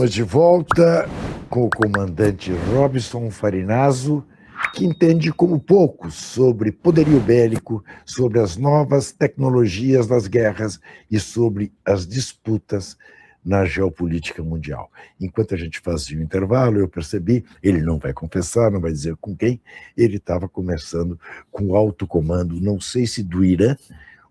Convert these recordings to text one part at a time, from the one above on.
Estamos de volta com o comandante Robson Farinazzo, que entende como poucos sobre poderio bélico, sobre as novas tecnologias das guerras e sobre as disputas na geopolítica mundial. Enquanto a gente fazia o intervalo, eu percebi, ele não vai confessar, não vai dizer com quem, ele estava conversando com o alto comando, não sei se do Irã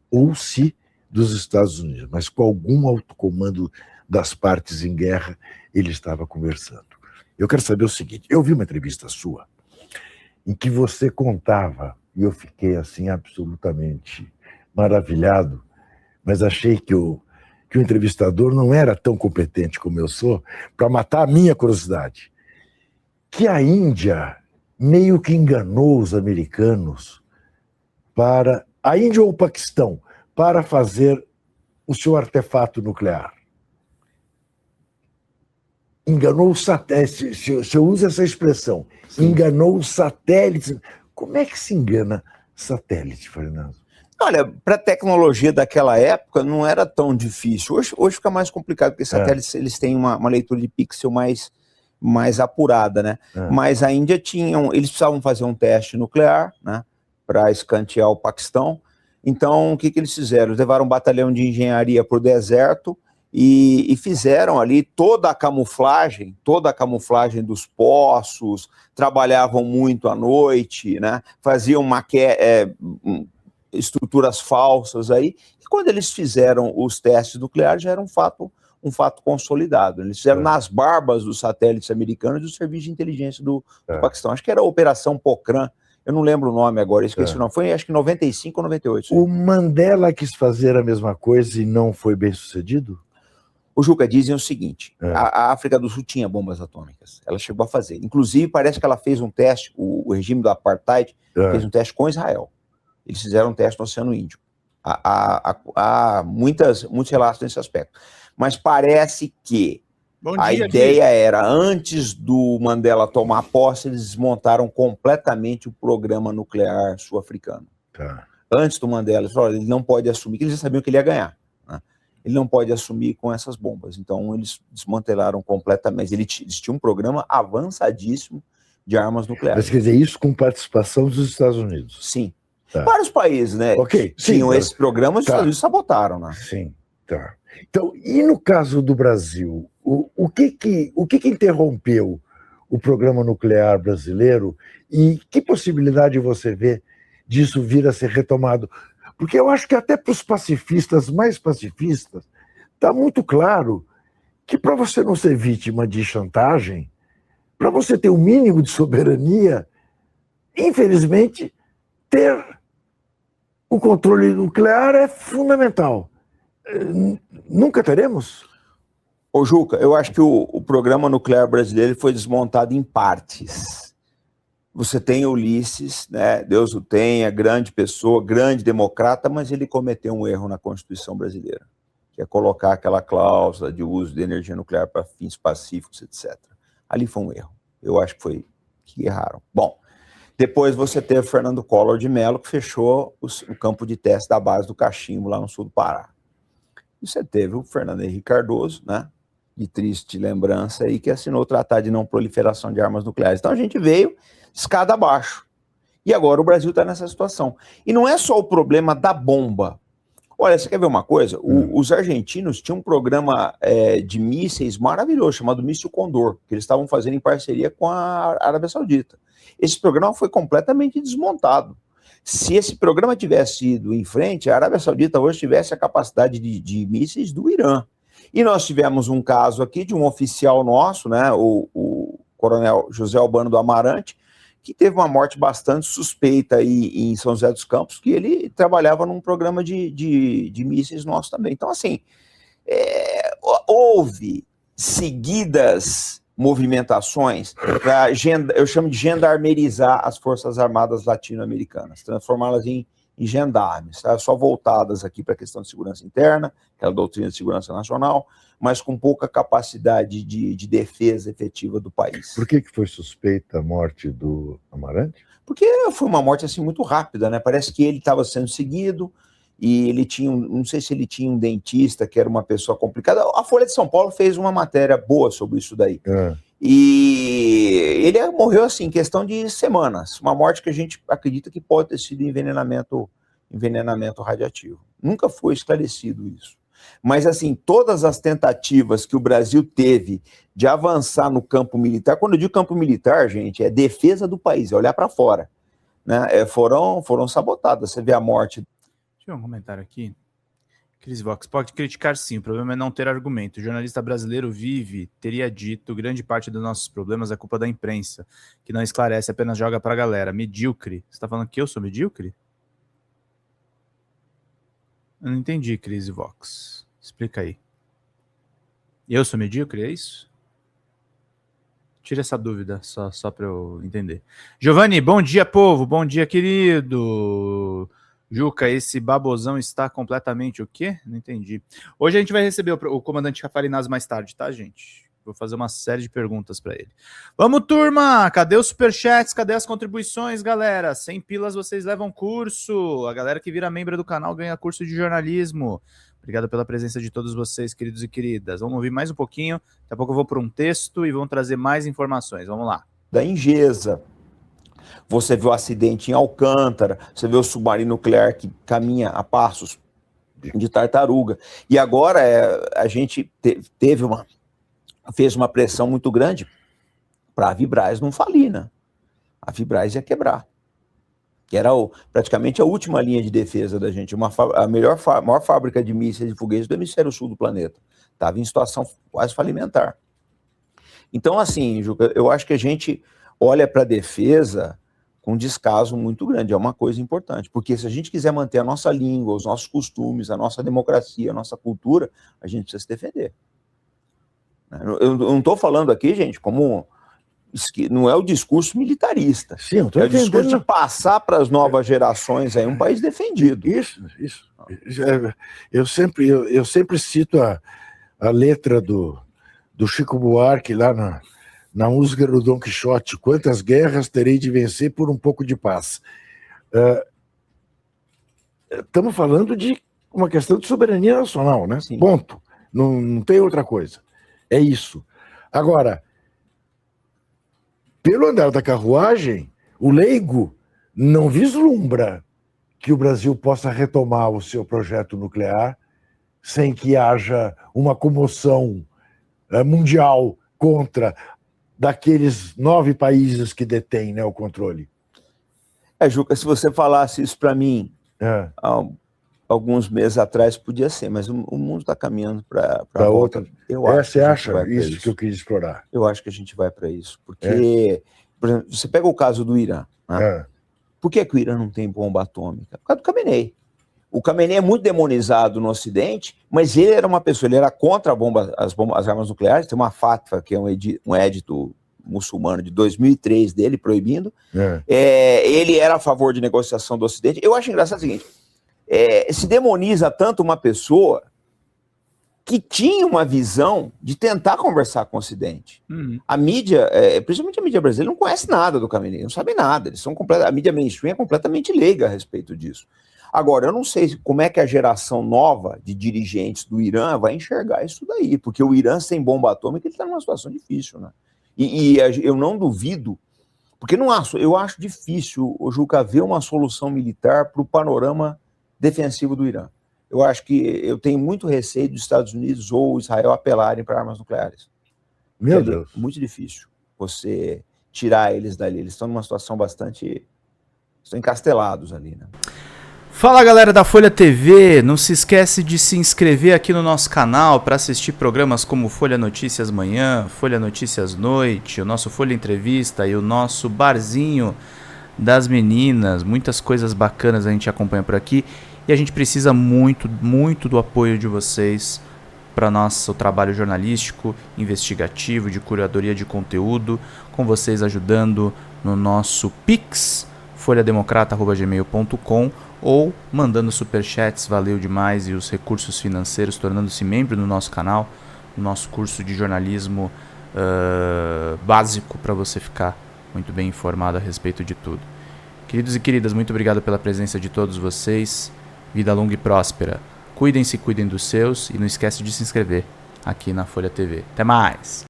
ou se dos Estados Unidos, mas com algum alto comando das partes em guerra, ele estava conversando. Eu quero saber o seguinte, eu vi uma entrevista sua, em que você contava, e eu fiquei assim absolutamente maravilhado, mas achei que o entrevistador não era tão competente como eu sou para matar a minha curiosidade, que a Índia meio que enganou os americanos para... A Índia ou o Paquistão, para fazer o seu artefato nuclear. Enganou os satélites, se eu uso essa expressão, sim, enganou os satélites. Como é que se engana satélite, Fernando? Olha, para a tecnologia daquela época não era tão difícil. Hoje fica mais complicado, porque satélites eles têm uma leitura de pixel mais apurada, né? Mas a Índia eles precisavam fazer um teste nuclear, né, para escantear o Paquistão. Então, o que eles fizeram? Eles levaram um batalhão de engenharia para o deserto e fizeram ali toda a camuflagem dos poços, trabalhavam muito à noite, né? Faziam estruturas falsas aí, e quando eles fizeram os testes nucleares já era um fato consolidado. Eles fizeram nas barbas dos satélites americanos e do serviço de inteligência do Paquistão. Acho que era a Operação Pokhran, eu não lembro o nome agora, esqueci o nome, foi acho que 95 ou 98. O Mandela quis fazer a mesma coisa e não foi bem sucedido? O Juca, dizem o seguinte, a África do Sul tinha bombas atômicas, ela chegou a fazer. Inclusive, parece que ela fez um teste, o regime do Apartheid fez um teste com Israel. Eles fizeram um teste no Oceano Índico. Há muitos relatos nesse aspecto. Mas parece que a ideia era, antes do Mandela tomar posse, eles desmontaram completamente o programa nuclear sul-africano. Antes do Mandela, eles falaram, ele não pode assumir, que eles já sabiam que ele ia ganhar, né? Ele não pode assumir com essas bombas. Então, eles desmantelaram completamente. Eles tinham um programa avançadíssimo de armas nucleares. Mas quer dizer, isso com participação dos Estados Unidos? Sim. Vários países, né, tinham esses programas e os Estados Unidos sabotaram, né? Sim, tá. Então, e no caso do Brasil, o que interrompeu o programa nuclear brasileiro e que possibilidade você vê disso vir a ser retomado? Porque eu acho que até para os pacifistas, mais pacifistas, está muito claro que para você não ser vítima de chantagem, para você ter o mínimo de soberania, infelizmente, ter o controle nuclear é fundamental. Nunca teremos? Ô Juca, eu acho que o programa nuclear brasileiro foi desmontado em partes. Você tem Ulisses, né? Deus o tenha, grande pessoa, grande democrata, mas ele cometeu um erro na Constituição brasileira, que é colocar aquela cláusula de uso de energia nuclear para fins pacíficos, etc. Ali foi um erro. Eu acho que erraram. Bom, depois você teve Fernando Collor de Mello, que fechou o campo de teste da base do Cachimbo, lá no sul do Pará. E você teve o Fernando Henrique Cardoso, né, de triste lembrança, aí, que assinou o Tratado de Não Proliferação de Armas Nucleares. Então a gente veio escada abaixo. E agora o Brasil está nessa situação. E não é só o problema da bomba. Olha, você quer ver uma coisa? Os argentinos tinham um programa de mísseis maravilhoso, chamado Míssil Condor, que eles estavam fazendo em parceria com a Arábia Saudita. Esse programa foi completamente desmontado. Se esse programa tivesse ido em frente, a Arábia Saudita hoje tivesse a capacidade de mísseis do Irã. E nós tivemos um caso aqui de um oficial nosso, né, o coronel José Albano do Amarante, que teve uma morte bastante suspeita aí em São José dos Campos, que ele trabalhava num programa de mísseis nosso também. Então, assim, houve seguidas movimentações para, eu chamo de gendarmerizar as Forças Armadas latino-americanas, transformá-las em gendarmes, tá? Só voltadas aqui para a questão de segurança interna, aquela doutrina de segurança nacional, mas com pouca capacidade de defesa efetiva do país. Por que foi suspeita a morte do Amarante? Porque foi uma morte assim muito rápida, né? Parece que ele estava sendo seguido e ele tinha, não sei se ele tinha um dentista que era uma pessoa complicada. A Folha de São Paulo fez uma matéria boa sobre isso daí. E ele morreu assim, em questão de semanas. Uma morte que a gente acredita que pode ter sido envenenamento radiativo. Nunca foi esclarecido isso. Mas, assim, todas as tentativas que o Brasil teve de avançar no campo militar, quando eu digo campo militar, gente, é defesa do país, é olhar para fora, né? Foram sabotadas. Você vê a morte. Deixa eu ver um comentário aqui. Cris Vox, pode criticar sim, o problema é não ter argumento. O jornalista brasileiro teria dito, grande parte dos nossos problemas é culpa da imprensa, que não esclarece, apenas joga pra galera. Medíocre. Você tá falando que eu sou medíocre? Eu não entendi, Cris Vox. Explica aí. Eu sou medíocre, é isso? Tira essa dúvida, só para eu entender. Giovanni, bom dia, povo. Bom dia, querido. Juca, esse babozão está completamente o quê? Não entendi. Hoje a gente vai receber o comandante Farinazo mais tarde, tá, gente? Vou fazer uma série de perguntas para ele. Vamos, turma! Cadê os superchats? Cadê as contribuições, galera? 100 pilas vocês levam curso. A galera que vira membro do canal ganha curso de jornalismo. Obrigado pela presença de todos vocês, queridos e queridas. Vamos ouvir mais um pouquinho. Daqui a pouco eu vou para um texto e vamos trazer mais informações. Vamos lá. Da Ingesa. Você vê o acidente em Alcântara. Você vê o submarino nuclear que caminha a passos de tartaruga. E agora a gente fez uma pressão muito grande para a Vibraz não falir, né? A Vibraz ia quebrar. Que era praticamente a última linha de defesa da gente, a maior fábrica de mísseis e foguetes do hemisfério sul do planeta. Estava em situação quase falimentar. Então, assim, Juca, eu acho que a gente olha para a defesa com descaso muito grande, é uma coisa importante, porque se a gente quiser manter a nossa língua, os nossos costumes, a nossa democracia, a nossa cultura, a gente precisa se defender. Eu não estou falando aqui, gente, como... não é o discurso militarista. Sim, eu tô entendendo. O discurso de passar para as novas gerações aí um país defendido. Isso. Eu sempre cito a letra do Chico Buarque lá na música do Dom Quixote: quantas guerras terei de vencer por um pouco de paz. Estamos falando de uma questão de soberania nacional, né? Sim. Ponto. Não tem outra coisa. É isso. Agora, pelo andar da carruagem, o leigo não vislumbra que o Brasil possa retomar o seu projeto nuclear sem que haja uma comoção mundial contra daqueles 9 países que detêm, né, o controle. Juca, se você falasse isso para mim há alguns meses atrás, podia ser, mas o mundo está caminhando para outra. Você acha isso que eu quis explorar? Eu acho que a gente vai para isso, porque, por exemplo, você pega o caso do Irã, né? Por que o Irã não tem bomba atômica? Por causa do Khamenei. O Khamenei é muito demonizado no Ocidente, mas ele era uma pessoa, ele era contra as armas nucleares. Tem uma fatwa, que é um édito muçulmano de 2003 dele, proibindo. Ele era a favor de negociação do Ocidente. Eu acho engraçado o seguinte, se demoniza tanto uma pessoa que tinha uma visão de tentar conversar com o Ocidente. A mídia, principalmente a mídia brasileira, não conhece nada do Khamenei, não sabe nada. A mídia mainstream é completamente leiga a respeito disso. Agora, eu não sei como é que a geração nova de dirigentes do Irã vai enxergar isso daí, porque o Irã sem bomba atômica está numa situação difícil, né? E eu não duvido, porque eu acho difícil, Juca, ver uma solução militar para o panorama defensivo do Irã. Eu acho que eu tenho muito receio dos Estados Unidos ou Israel apelarem para armas nucleares. Meu Deus. Muito difícil você tirar eles dali. Eles estão numa situação bastante... estão encastelados ali, né? Fala, galera da Folha TV, não se esquece de se inscrever aqui no nosso canal para assistir programas como Folha Notícias Manhã, Folha Notícias Noite, o nosso Folha Entrevista e o nosso Barzinho das Meninas. Muitas coisas bacanas a gente acompanha por aqui e a gente precisa muito, muito do apoio de vocês para nosso trabalho jornalístico, investigativo, de curadoria de conteúdo, com vocês ajudando no nosso Pix, folhademocrata@gmail.com, ou mandando superchats, valeu demais, e os recursos financeiros, tornando-se membro do nosso canal, no nosso curso de jornalismo básico, para você ficar muito bem informado a respeito de tudo. Queridos e queridas, muito obrigado pela presença de todos vocês. Vida longa e próspera. Cuidem-se, cuidem dos seus e não esquece de se inscrever aqui na Folha TV. Até mais!